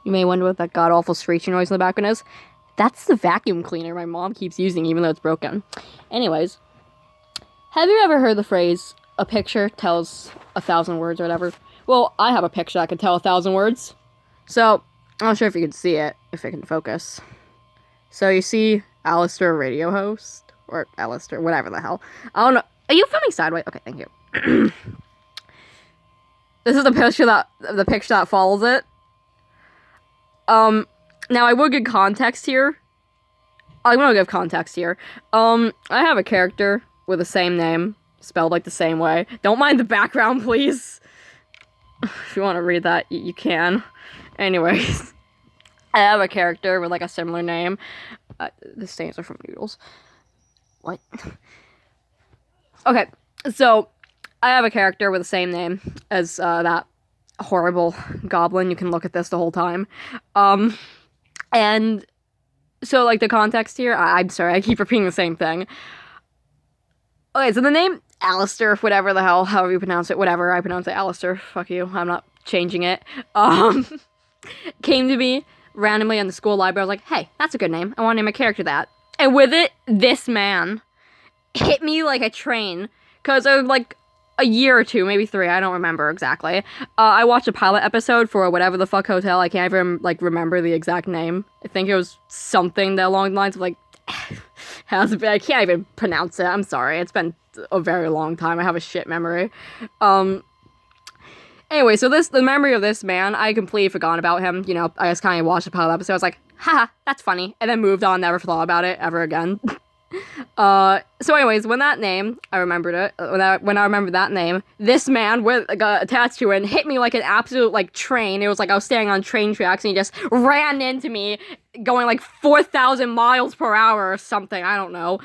You may wonder what that god-awful screeching noise in the background is. That's the vacuum cleaner my mom keeps using even though it's broken. Anyways, have you ever heard the phrase, a picture tells 1,000 words or whatever? Well, I have a picture that can tell 1,000 words. So, I'm not sure if you can see it, if it can focus. So you see Alastor, radio host? Or Alastor, whatever the hell. I don't know. Are you filming sideways? Okay, thank you. This is the picture that follows it. Now I will give context here. I'm gonna give context here. I have a character with the same name, spelled like the same way. Don't mind the background, please. If you want to read that, you can. Anyways, I have a character with like a similar name. The stains are from noodles. What? Okay, so I have a character with the same name as that horrible goblin. You can look at this the whole time. And so like the context here, I'm sorry, I keep repeating the same thing. Okay, so the name Alastor, whatever the hell, however you pronounce it, whatever, I pronounce it Alastor, fuck you, I'm not changing it, came to me randomly in the school library. I was like, hey, that's a good name, I want to name a character that. And with it, this man hit me like a train, because I was like, a year or two, maybe 3, I don't remember exactly. I watched a pilot episode for whatever the fuck hotel. I can't even, like, remember the exact name. I think it was something that along the lines of, like, I can't even pronounce it. I'm sorry. It's been a very long time. I have a shit memory. Anyway, so the memory of this man, I completely forgot about him. You know, I just kind of watched the pilot episode. I was like, haha, that's funny. And then moved on, never thought about it ever again. So anyways, when that name, I remembered it, when I remembered that name, this man with attached to it and hit me like an absolute, like, train. It was like I was standing on train tracks and he just ran into me, going like 4,000 miles per hour or something, I don't know.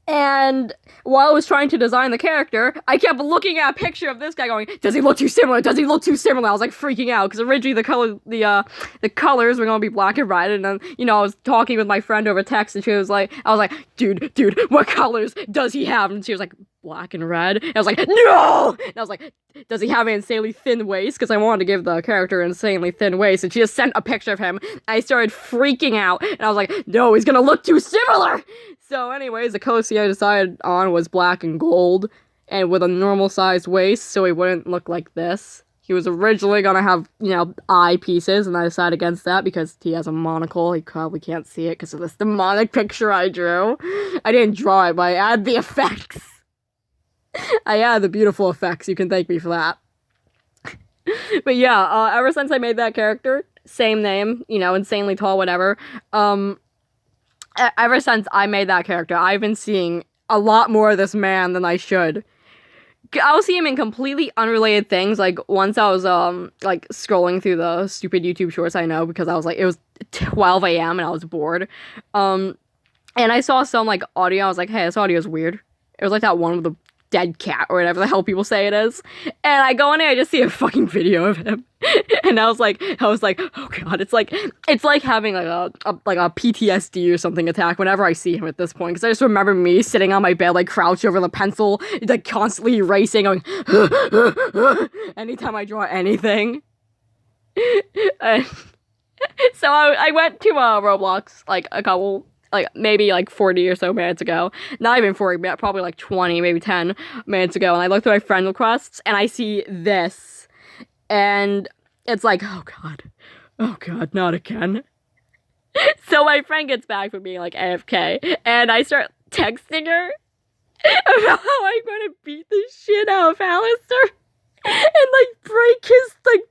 And while I was trying to design the character, I kept looking at a picture of this guy going, does he look too similar? Does he look too similar? I was like freaking out, because originally the colors were gonna be black and red, and then, you know, I was talking with my friend over text, and I was like, dude, what colors does he have? And she was like, black and red. And I was like, no! And I was like, does he have an insanely thin waist? Because I wanted to give the character an insanely thin waist, and she just sent a picture of him. I started freaking out, and I was like, no, he's gonna look too similar! So anyways, the color scheme I decided on was black and gold, and with a normal sized waist, so he wouldn't look like this. He was originally gonna have, you know, eye pieces, and I decided against that because he has a monocle. He probably can't see it because of this demonic picture I drew. I didn't draw it, but I added the effects. I added the beautiful effects. You can thank me for that. But yeah, ever since I made that character, same name, you know, insanely tall, whatever, ever since I made that character, I've been seeing a lot more of this man than I should. I'll see him in completely unrelated things. Like, once I was, like, scrolling through the stupid YouTube shorts I know, because I was like, it was 12 a.m. and I was bored. And I saw some, like, audio. I was like, hey, this audio is weird. It was like that one with the dead cat, or whatever the hell people say it is. And I go in there, I just see a fucking video of him. And I was like, oh god, it's like having like a PTSD or something attack whenever I see him at this point, because I just remember me sitting on my bed, like, crouched over the pencil, like, constantly erasing, going, anytime I draw anything. And so I went to Roblox, like, a couple, like, maybe, like, 40 or so minutes ago. Not even 40, but probably, like, 20, maybe 10 minutes ago. And I looked at my friend requests, and I see this. And it's like, oh god, not again. So my friend gets back from being, like, AFK, and I start texting her about how I'm gonna beat the shit out of Alastor, and, like, break his, like,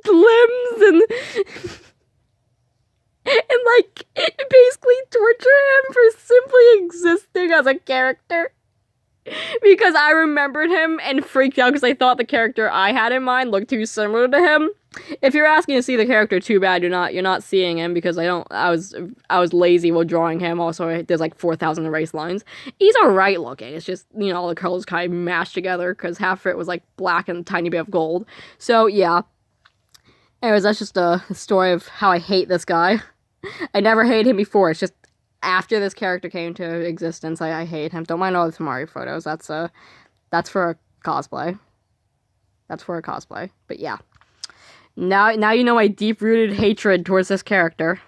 limbs, and... and, like, basically torture him for simply existing as a character. Because I remembered him and freaked out because I thought the character I had in mind looked too similar to him. If you're asking to see the character, too bad you're not seeing him, because I was lazy while drawing him. Also, there's like 4,000 erase lines. He's alright looking. It's just, you know, all the colors kind of mashed together because half of it was like black and a tiny bit of gold. So yeah. Anyways, that's just a story of how I hate this guy. I never hated him before. It's just after this character came to existence, I hate him. Don't mind all the Mario photos. That's for a cosplay. That's for a cosplay. But yeah. Now you know my deep-rooted hatred towards this character.